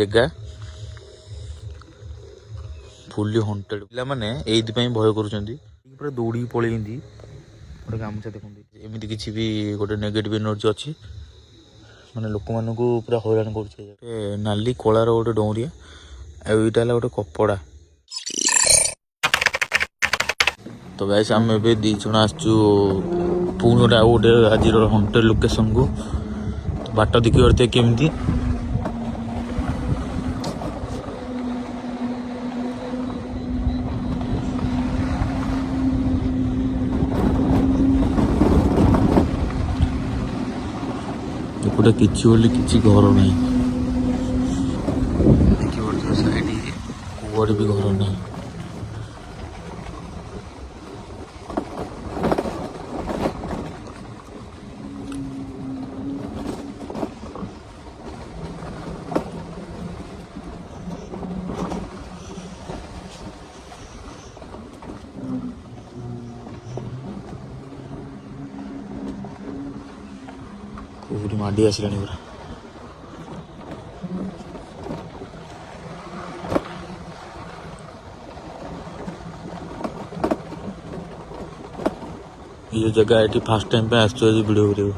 जगह fully hunted पे ये भय कर दौड़ी पलि गोटे गामचा देखते एमती किसी भी गोटे नेगेटिव एनर्जी अच्छी माने लोक मान पूरा हैरान कर नाली कलार गोटे डौरिया आईटा गोटे कपड़ा। तो गाइस आम ए दी जन आसचु पुणी गोटे आउ गोटे आज हंटेड लोकेशन को तो बाट देखी पारे केमती एपटे किसी घर नहीं देखिए साइड कुआड़े भी घर नहीं। पूरी माड़ी आसला पूरा ये जगह ये फास्ट टाइम पे आस वीडियो करियो।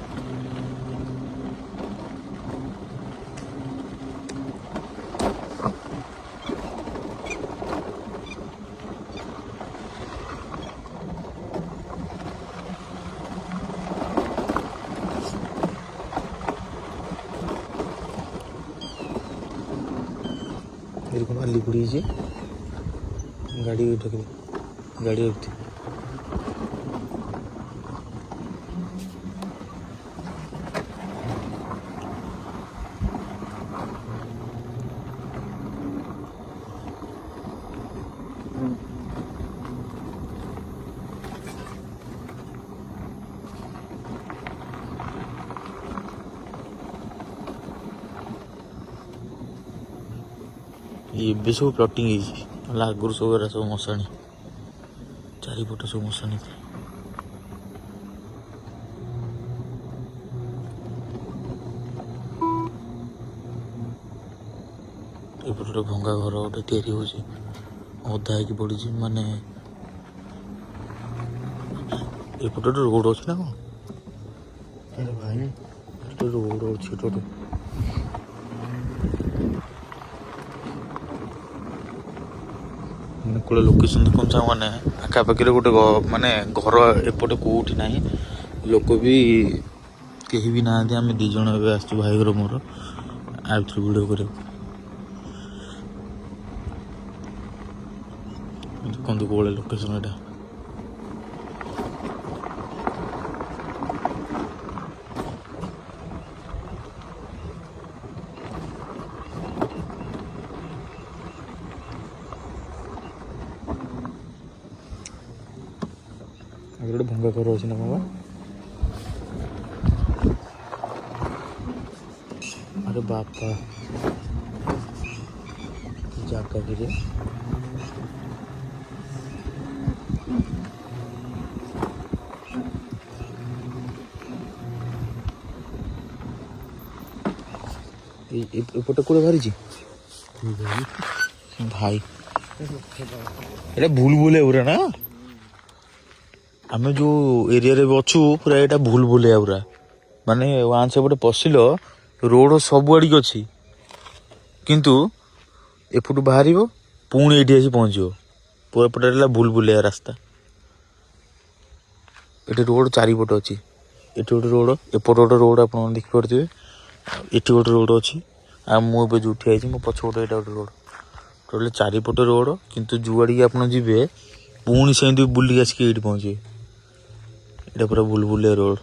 এরকম আলি পড়িয়েছে গাড়ি উঠে গাড়ি উঠতে ये सब प्लटिंग आगुरी सब सब मशाणी चारिपट सब मशाणी एपटे भंगा घर गोटे अधा हो पड़ी माने एपटे रोड अच्छे ना कौन अरे भाई रोड अच्छे कौन लोकेशन देखो साग मैंने आखापाखि गोटे माने घर एपटे कौटी ना लोक भी कहीं भी ना आम दीज आस भाई घर मोर आ वीडियो कर देखते कौन लोकेशन एटा गोटे भंगा घर अच्छे ना बाबा अरे बापा जगह कि एपटे कौन बाहरी भाई एटा भूल भूल पूरा ना आम जो एरिया रे अच्छु पूरा यहाँ भूल भूलिया पूरा माने वांस एपटे पशिल रोड सब आड़िक अच्छी किंतु एपटू बाहर पुणी ये आसी पहुँचो पूरा पटे भूल भूलिया रास्ता ये रोड चारिपट अच्छी ये गोटे रोड एपट गोटे रोड आप देखिपे ये गोटे रोड अच्छी आ मुझे जो ठिया मो पछपटे यहाँ गोटे रोड टोटल चारिपटे रोड किंतु जुआड़ी आप जी पुणी से बुलिक आसिक ये पहुँचे यहाँ पूरा भूल भूलिया रोड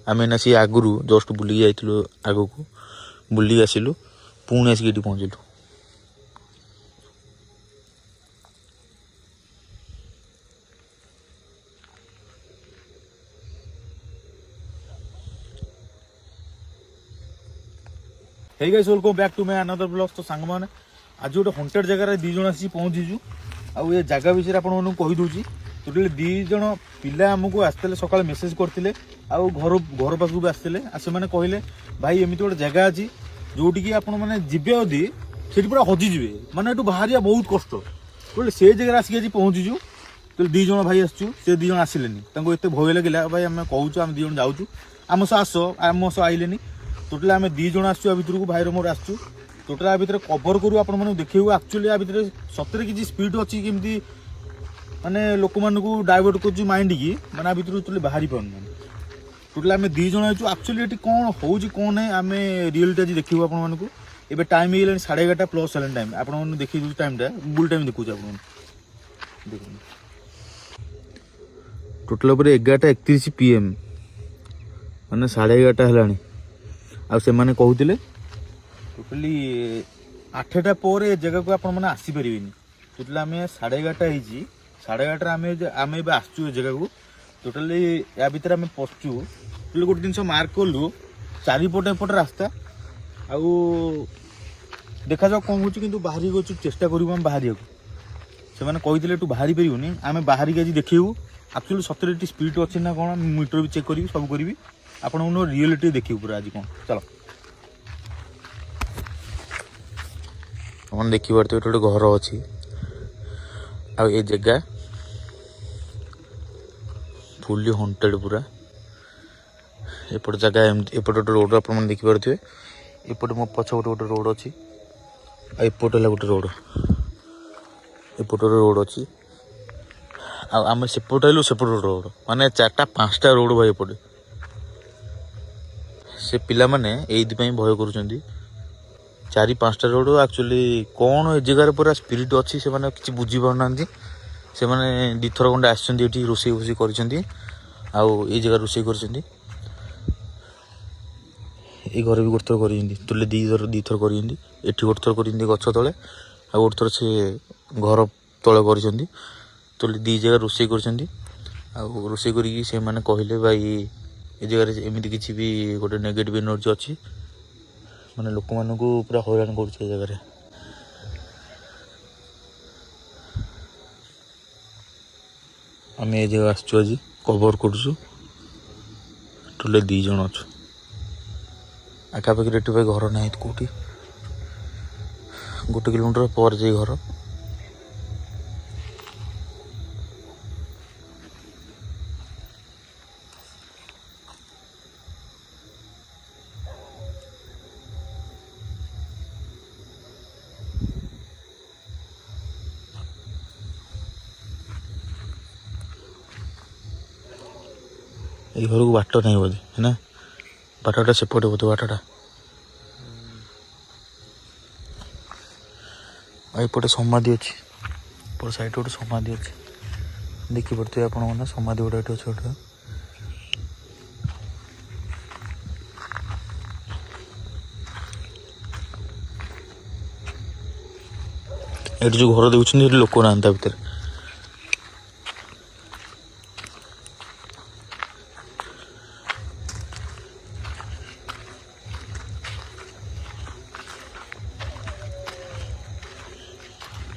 आम ना सी आगु जस्ट बुलिक जाइलु आग को बुलिक आसिलु पुणी आसिक ये पहुँचलु। Hey guys welcome back to my another blog. तो सांग मैंने आज गोटे हंटेड जगह दी जन आसी पहुँचीचु आउ जगह विषय आपको कही दूची टोटल दी जन पिला आमको आसते सकाल मेसेज करते ଆଉ ଘର ପାଖକୁ ବି ଆସିଥିଲେ। ଆଉ ସେମାନେ କହିଲେ ଭାଇ ଏମିତି ଗୋଟେ ଜାଗା ଅଛି ଯୋଉଠିକି ଆପଣ ମାନେ ଯିବେ ଯଦି ସେଠି ପୁରା ହଜିଯିବେ, ମାନେ ଏଠୁ ବାହାରିବା ବହୁତ କଷ୍ଟ। କହିଲେ ସେ ଜାଗାରେ ଆସିକି ଆଜି ପହଞ୍ଚିଛୁ। ତ 2 ଜଣ ଭାଇ ଆସିଛୁ, ସେ 2 ଜଣ ଆସିଲେନି। ତାଙ୍କୁ ଏତେ ଭୟ ଲାଗିଲା, ଭାଇ ଆମେ କହୁଛୁ ଆମେ 2 ଜଣ ଯାଉଛୁ, ଆମ ସହ ଆସ, ଆମ ସହ ଆଇଲେନି। ଟୋଟାଲି ଆମେ 2 ଜଣ ଆସିଛୁ ଆ ଭିତରକୁ, ଭାଇର ମୋର ଆସିଛୁ। ଟୋଟାଲ ଆ ଭିତରେ କଭର କରୁ ଆପଣ ମାନଙ୍କୁ ଦେଖେଇବୁ ଆକ୍ଚୁଆଲି ଆ ଭିତରେ ସତରେ କିଛି ସ୍ପିଡ୍ ଅଛି, କେମିତି ମାନେ ଲୋକମାନଙ୍କୁ ଡାଇଭର୍ଟ କରୁଛି ମାଇଣ୍ଡ କି, ମାନେ ଆ ଭିତରୁ ଟୋଟାଲି ବାହାରି ପାରୁନାହାନ୍ତି। ଟୋଟାଲି ଆମେ 2 ଜଣ ଅଛୁ। ଆକ୍ଚୁଆଲି ଏଠି କ'ଣ ହଉଛି କ'ଣ ନାହିଁ ଆମେ ରିଅଲିଟି ଆଜି ଦେଖେଇବୁ ଆପଣମାନଙ୍କୁ। ଏବେ ଟାଇମ୍ ହେଇଗଲାଣି 11:30 ପ୍ଲସ୍ ହେଲାଣି ଟାଇମ୍। ଆପଣମାନଙ୍କୁ ଦେଖେଇ ଦେଉଛି ଟାଇମ୍ଟା, ଗୁଗୁଲ ଟାଇମ୍ ଦେଖଉଛି ଆପଣଙ୍କୁ। ଦେଖନ୍ତୁ ଟୋଟାଲ ଉପରେ 11:31 PM, ମାନେ 11:30 ହେଲାଣି। ଆଉ ସେମାନେ କହୁଥିଲେ ଟୋଟାଲି 8ଟା ପରେ ଏ ଜାଗାକୁ ଆପଣମାନେ ଆସିପାରିବେନି। ଟୋଟାଲି ଆମେ 11:30 ହେଇଛି, 11:30ରେ ଆମେ ଏବେ ଆସିଛୁ ଏ ଜାଗାକୁ। ଟୋଟାଲି ୟା ଭିତରେ ଆମେ ପଶଛୁ। ଟୋଟାଲି ଗୋଟେ ଜିନିଷ ମାର୍କ କଲୁ, ଚାରିପଟେ ଏପଟେ ରାସ୍ତା। ଆଉ ଦେଖାଯାଉ କ'ଣ ହେଉଛି, କିନ୍ତୁ ବାହାରିକି ଅଛୁ, ଚେଷ୍ଟା କରିବୁ ଆମେ ବାହାରିବାକୁ। ସେମାନେ କହିଥିଲେ ଏଠୁ ବାହାରି ପାରିବୁନି, ଆମେ ବାହାରିକି ଆଜି ଦେଖେଇବୁ ଆକ୍ଚୁଆଲି ସତରେ ଏଠି ସ୍ପିଡ୍ ଅଛି ନା କ'ଣ। ମିଟର ବି ଚେକ୍ କରିବି, ସବୁ କରିବି, ଆପଣଙ୍କୁ ରିଅଲିଟି ଦେଖିବୁ ପୁରା ଆଜି କ'ଣ। ଚାଲ ଆପଣ ଦେଖିପାରୁଥିବେ ଏଠି ଗୋଟେ ଘର ଅଛି। ଆଉ ଏ ଜାଗା ଫୁଲି ହଣ୍ଟେଡ୍ ପୁରା। ଏପଟ ଜାଗା ଏମିତି, ଏପଟେ ଗୋଟେ ରୋଡ଼ ଆପଣମାନେ ଦେଖିପାରୁଥିବେ। ଏପଟେ ମୋ ପଛ ଗୋଟେ ରୋଡ଼ ଅଛି, ଆଉ ଏପଟେ ହେଲା ଗୋଟେ ରୋଡ଼, ଏପଟେ ରୋଡ଼ ଅଛି। ଆଉ ଆମେ ସେପଟେ ହେଲୁ, ସେପଟେ ରୋଡ଼, ମାନେ 4ଟା 5ଟା ରୋଡ଼ ଭାଇ ଏପଟେ। ସେ ପିଲାମାନେ ଏଇଥିପାଇଁ ଭୟ କରୁଛନ୍ତି, 4-5ଟା ରୋଡ଼। ଆକ୍ଚୁଆଲି କ'ଣ ଏ ଜାଗାରେ ପୁରା ସ୍ପିରିଟ୍ ଅଛି, ସେମାନେ କିଛି ବୁଝିପାରୁନାହାନ୍ତି। ସେମାନେ 2 ଥର ଖଣ୍ଡେ ଆସିଛନ୍ତି ଏଠି, ରୋଷେଇ ଫୋଷେଇ କରିଛନ୍ତି, ଆଉ ଏଇ ଜାଗାରେ ରୋଷେଇ କରିଛନ୍ତି। ଏଇ ଘରେ ବି ଗୋଟେ ଥର କରିଛନ୍ତି, ତୁଲେ 2 ଥର କରିଛନ୍ତି। ଏଠି ଗୋଟେ ଥର କରିଛନ୍ତି ଗଛ ତଳେ, ଆଉ ଗୋଟେ ଥର ସେ ଘର ତଳେ କରିଛନ୍ତି। ତୁଲେ 2 ଜାଗା ରୋଷେଇ କରିଛନ୍ତି। ଆଉ ରୋଷେଇ କରିକି ସେମାନେ କହିଲେ ଭାଇ ଏ ଜାଗାରେ ଏମିତି କିଛି ବି ଗୋଟେ ନେଗେଟିଭ୍ ଏନର୍ଜି ଅଛି, ମାନେ ଲୋକମାନଙ୍କୁ ପୁରା ହଇରାଣ କରୁଛି ଏ ଜାଗାରେ। ଆମେ ଏ ଜାଗା ଆସିଛୁ ଆଜି, କଭର କରୁଛୁ। ଟୋଟାଲି 2 ଜଣ ଅଛୁ। ଆଖାପାଖିରେ ଏଠି ଭାଇ ଘର ନାହିଁ କେଉଁଠି, 1 କିଲୋମିଟର ପରେ ଯାଇ ଘର। ଏଇ ଘରକୁ ବାଟ ନାହିଁ ବୋଧେ ନା, ବାଟଟା ସେପଟେ ବୋଧେ ବାଟଟା। ଆଉ ଏପଟେ ସମାଧି ଅଛି, ଏପଟ ସାଇଡ଼୍ ଗୋଟେ ସମାଧି ଅଛି, ଦେଖିପାରୁଥିବେ ଆପଣମାନେ। ସମାଧି ଗୋଟେ ଏଠି ଅଛି ଗୋଟେ। ଏଠି ଯେଉଁ ଘର ଦେଉଛନ୍ତି ଏଠି ଲୋକ ନାହାନ୍ତି ତା ଭିତରେ।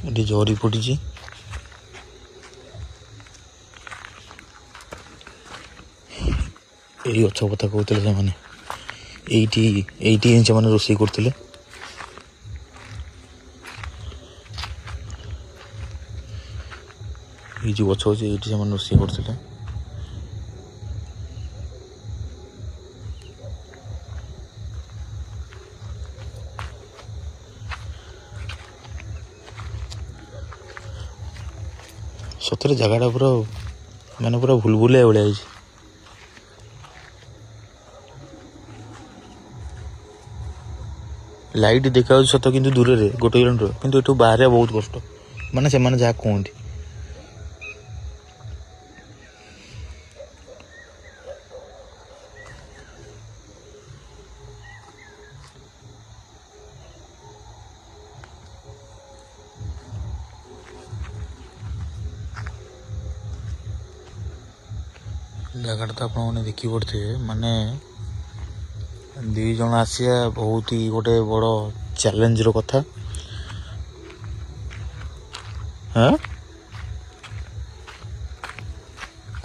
ଏଠି ଜରି ପଡ଼ିଛି। ଏଇ ଗଛ କଥା କହୁଥିଲେ ସେମାନେ, ଏଇଠି ହିଁ ସେମାନେ ରୋଷେଇ କରୁଥିଲେ। ଏଇ ଯେଉଁ ଗଛ ଅଛି ଏଇଠି ସେମାନେ ରୋଷେଇ କରୁଥିଲେ। ସତରେ ଜାଗାଟା ପୁରା ମାନେ ପୁରା ଭୁଲଭୁଲିଆ ଭଳିଆ ହେଇଛି। ଲାଇଟ୍ ଦେଖାଯାଉଛି ସତ, କିନ୍ତୁ ଦୂରରେ 1 କିଲୋମିଟର, କିନ୍ତୁ ଏଠୁ ବାହାରିବା ବହୁତ କଷ୍ଟ, ମାନେ ସେମାନେ ଯାହା କୁହନ୍ତି। ଜାଗାଟା ତ ଆପଣମାନେ ଦେଖିପାରୁଥିବେ, ମାନେ 2 ଜଣ ଆସିବା ବହୁତ ହି ଗୋଟେ ବଡ଼ ଚ୍ୟାଲେଞ୍ଜର କଥା। ହଁ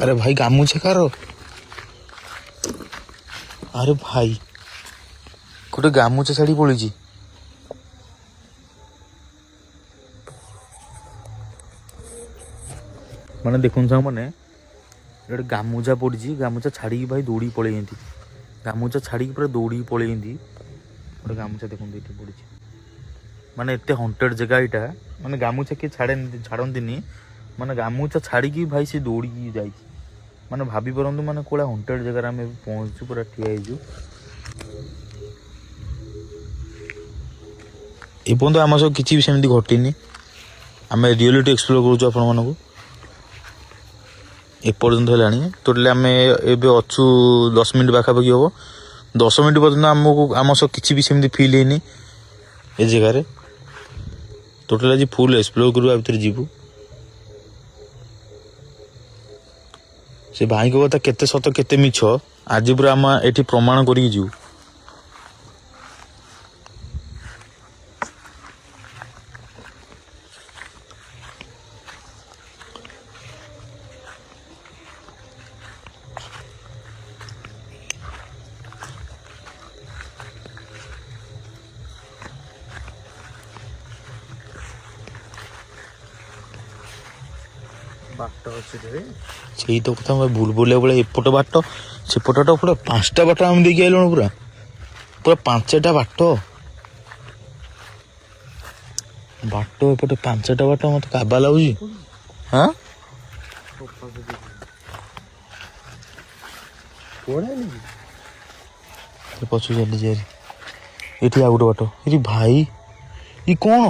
ଆରେ ଭାଇ ଗାମୁଛା କାର ଆରେ ଭାଇ ଗୋଟେ ଗାମୁଛା ଛାଡ଼ି ପଳେଇଛି। ମାନେ ଦେଖନ୍ତୁ ସାଙ୍ଗମାନେ ଗୋଟେ ଗାମୁଛା ପଡ଼ିଛି, ଗାମୁଛା ଛାଡ଼ିକି ଭାଇ ଦୌଡ଼ିକି ପଳେଇଛନ୍ତି। ଗାମୁଛା ଛାଡ଼ିକି ପୁରା ଦୌଡ଼ିକି ପଳେଇଛନ୍ତି। ଗୋଟେ ଗାମୁଛା ଦେଖନ୍ତୁ ଏଠି ପଡ଼ିଛି। ମାନେ ଏତେ ହଣ୍ଟେଡ଼ ଜାଗା ଏଇଟା, ମାନେ ଗାମୁଛା କିଏ ଛାଡ଼ନ୍ତିନି, ମାନେ ଗାମୁଛା ଛାଡ଼ିକି ଭାଇ ସେ ଦୌଡ଼ିକି ଯାଇଛି। ମାନେ ଭାବି ପାରନ୍ତୁ ମାନେ କୋଉଟା ହଣ୍ଟେଡ଼ ଜାଗାରେ ଆମେ ପହଞ୍ଚୁଛୁ, ପୁରା ଠିଆ ହେଇଛୁ। ଏପର୍ଯ୍ୟନ୍ତ ଆମ ସହ କିଛି ବି ସେମିତି ଘଟିନି। ଆମେ ରିଅଲିଟି ଏକ୍ସପ୍ଲୋର କରୁଛୁ ଆପଣମାନଙ୍କୁ। ଏପର୍ଯ୍ୟନ୍ତ ହେଲାଣି ଟୋଟାଲି ଆମେ ଏବେ ଅଛୁ 10 ମିନିଟ୍ ପାଖାପାଖି ହେବ। 10 ମିନିଟ୍ ପର୍ଯ୍ୟନ୍ତ ଆମ ସହ କିଛି ବି ସେମିତି ଫିଲ୍ ହେଇନି ଏ ଜାଗାରେ। ଟୋଟାଲି ଆଜି ଫୁଲ୍ ଏକ୍ସପ୍ଲୋର କରିବା ଭିତରେ ଯିବୁ। ସେ ଭାଇଙ୍କ କଥା କେତେ ସତ କେତେ ମିଛ ଆଜି ପୁରା ଆମେ ଏଠି ପ୍ରମାଣ କରିକି ଯିବୁ। ବାଟ ଅଛି ରେ। ସେଇ ତ କଥା ଭୁଲ ବୁଲିବା ବେଳେ ଏପଟ ବାଟ ସେପଟଟା ପୁରା 5ଟା ବାଟ ଆମେ ଦେଇକି ଆଇଲୁଣି। ପୁରା 5ଟା ବାଟ ଏପଟେ 5ଟା ବାଟ ମତେ କାବା ଲାଗୁଛି। ହଁ ପଛକୁ ଚାଲିଛି ଏଠି ଆଉ ଗୋଟେ ବାଟ। ଏଠି ଭାଇ ଇ କଣ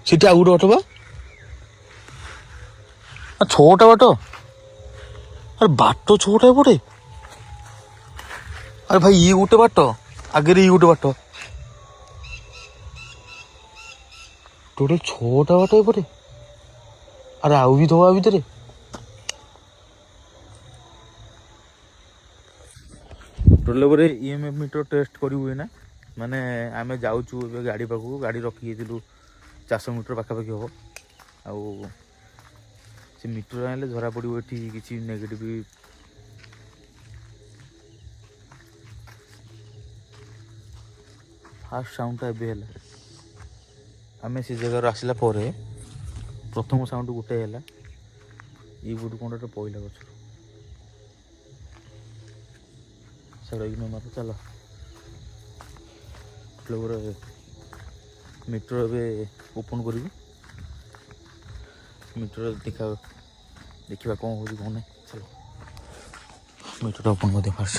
ସେଠି ଆଉ ଗୋଟେ ବାଟ ବା 6ଟା ବାଟ। ଆରେ ବାଟ 6ଟା ଏପଟେ। ଆରେ ଭାଇ ଇଏ ଗୋଟେ ବାଟ, ଆଗରେ ଇଏ ଗୋଟେ ବାଟ, ଟୋଟାଲ 6ଟା ବାଟ ଏପଟେ। ଆରେ ଆଉ ବି ଥବା ଭିତରେ। ଟୋଟାଲ ଉପରେ EMF ମିଟର ଟେଷ୍ଟ କରିବୁ ନା। ମାନେ ଆମେ ଯାଉଛୁ ଏବେ ଗାଡ଼ି ପାଖକୁ, ଗାଡ଼ି ରଖିଯାଇଥିଲୁ 400 ମିଟର ପାଖାପାଖି ହେବ। ଆଉ ସେ ମିଟର ଆଣିଲେ ଧରା ପଡ଼ିବ ଏଠି କିଛି ନେଗେଟିଭ। ଫାଷ୍ଟ ସାଉଣ୍ଡଟା ଏବେ ହେଲା। ଆମେ ସେ ଜାଗାରୁ ଆସିଲା ପରେ ପ୍ରଥମ ସାଉଣ୍ଡ ଗୋଟେ ହେଲା, ଏଇ ଗୋଟେ କଣଟା ପଇଲା ଗଛରୁ। ଚାଲ ମିଟର ଏବେ ଓପନ୍ କରିବୁ। ମିଟର ଦେଖିବା କ'ଣ ହେଉଛି କ'ଣ ନାହିଁ। ଚାଲ ମିଟରଟା ଓପନ୍ କରିଦିଅ ଫାଷ୍ଟ।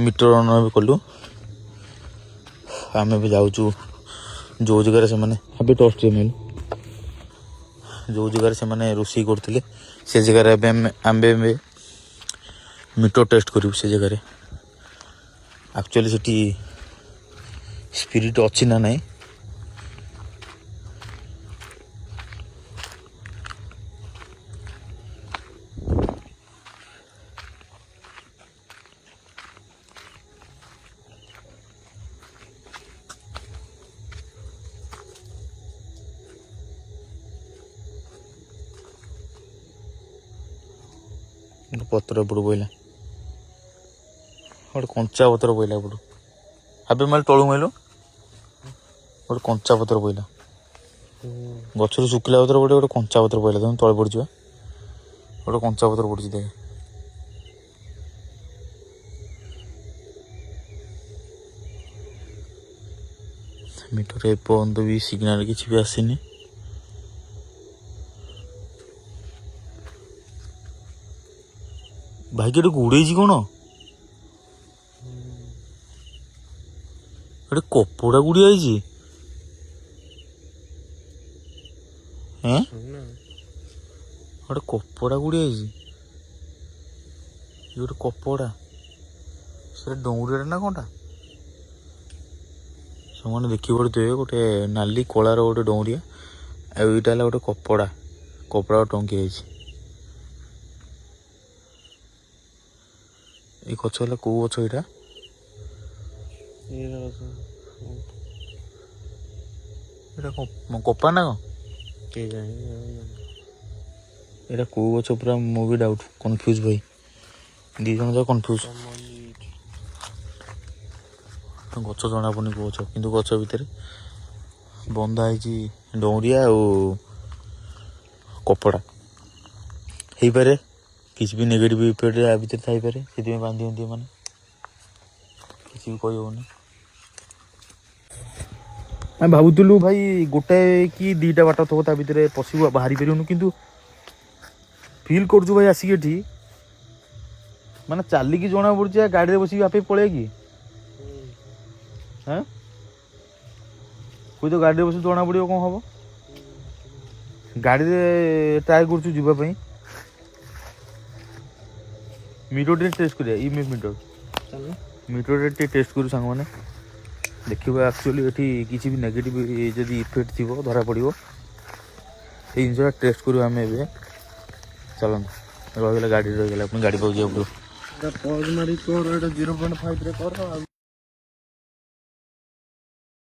ମିଟର ଅନ୍ ଏବେ କଲୁ। ଆମେ ଏବେ ଯାଉଛୁ ଯେଉଁ ଜାଗାରେ ସେମାନେ ଏବେ ଟର୍ଚ୍ଚ ମିଳୁ, ଯେଉଁ ଜାଗାରେ ସେମାନେ ରୋଷେଇ କରୁଥିଲେ ସେ ଜାଗାରେ ଏବେ ଆମେ ମିଟର ଟେଷ୍ଟ କରିବୁ। ସେ ଜାଗାରେ ଆକ୍ଚୁଆଲି ସେଠି ସ୍ପିରିଟ୍ ଅଛି ନା ନାହିଁ। ପତ୍ର ଏପଟୁ ବୋଇଲା, ଗୋଟେ କଞ୍ଚା ପତ୍ର ବୋଇଲା ଏପଟୁ। ଏବେ ମାଇଲ ତଳୁ ମାଇଲୁ ଗୋଟେ କଞ୍ଚା ପତ୍ର ବୋଇଲା। ଗଛରୁ ଶୁଖିଲା ପତ୍ର ଗୋଟେ କଞ୍ଚା ପତ୍ର ପଇଲା। ତମେ ତଳେ ପଡ଼ିଯିବା, ଗୋଟେ କଞ୍ଚା ପତ୍ର ପଡ଼ିଛି ଦେଖେ। ମିଟର ଏପର୍ଯ୍ୟନ୍ତ ବି ସିଗ୍ନାଲ କିଛି ବି ଆସିନି। ଭାଇ କି ଗୁଡେଇଛି କ'ଣ? ଗୋଟେ କପଡ଼ା ଗୁଡିଆ ହେଇଛି। ଗୋଟେ କପଡ଼ା ଗୁଡିଆ ହେଇଛି। ଗୋଟେ କପଡ଼ା ସେଟା ଡଉଁରିଆଟା ନା କ'ଣଟା? ସେମାନେ ଦେଖି ପଡ଼ୁଥିବେ ଗୋଟେ ନାଲି କଳାର ଗୋଟେ ଡଉଁରିଆ, ଆଉ ଏଇଟା ହେଲା ଗୋଟେ କପଡ଼ା ଟଙ୍ଗି ହେଇଛି। ଏଇ ଗଛ ହେଲା କୋଉ ଗଛ ଏଇଟା? ଏଇଟା କପା ନା କ'ଣ? ଏଇଟା କେଉଁ ଗଛ ପୁରା ମୁଁ ବି ଡାଉଟ୍ କନଫ୍ୟୁଜ୍ ଭାଇ, ଦୁଇ ଜଣ ଯାକ କନଫ୍ୟୁଜ୍। ଗଛ ଜଣାପଡ଼ୁନି କେଉଁ ଗଛ, କିନ୍ତୁ ଗଛ ଭିତରେ ବନ୍ଧା ହେଇଛି ଡଉଁରିଆ ଆଉ କପଡ଼ା। ହେଇପାରେ କିଛି ବି ନେଗେଟିଭ୍ ଇଫେକ୍ଟ ଆ ଭିତରେ ଥାଇପାରେ, ସେଥିପାଇଁ ବାନ୍ଧି ଦିଅନ୍ତି ଏମାନେ, କିଛି ବି କହିହେବନି। ଆମେ ଭାବୁଥିଲୁ ଭାଇ ଗୋଟାଏ କି ଦୁଇଟା ବାଟ ଥିବ ତା ଭିତରେ ପଶିବୁ ବାହାରି ପାରିବୁନି, କିନ୍ତୁ ଫିଲ୍ କରୁଛୁ ଭାଇ ଆସିକି ଏଠି ମାନେ ଚାଲିକି ଜଣା ପଡ଼ୁଛି ଗାଡ଼ିରେ ବସିକି ଆପେ ପଳେଇବା କି ହଁ ହୁଏତ ଗାଡ଼ିରେ ବସିକି ଜଣା ପଡ଼ିବ କ'ଣ ହେବ। ଗାଡ଼ିରେ ଟ୍ରାଏ କରୁଛୁ ଯିବା ପାଇଁ, ମିଟରଟେ ଟେଷ୍ଟ କରିବା, ମିଟରଟେ ଟିକେ ଟେଷ୍ଟ କରୁ ସାଙ୍ଗମାନେ, ଦେଖିବା ଆକ୍ଚୁଆଲି ଏଠି କିଛି ବି ନେଗେଟିଭ୍ ଯଦି ଇଫେକ୍ଟ ଥିବ ଧରା ପଡ଼ିବ। ଏଇ ଜିନିଷଟା ଟେଷ୍ଟ କରୁ ଆମେ ଏବେ। ଚାଲନ୍ତୁ, ରହିଗଲା ଗାଡ଼ିରେ ରହିଗଲା, ପୁଣି ଗାଡ଼ି ପାଖକୁ ଯିବାକୁ ପଡ଼ିବ।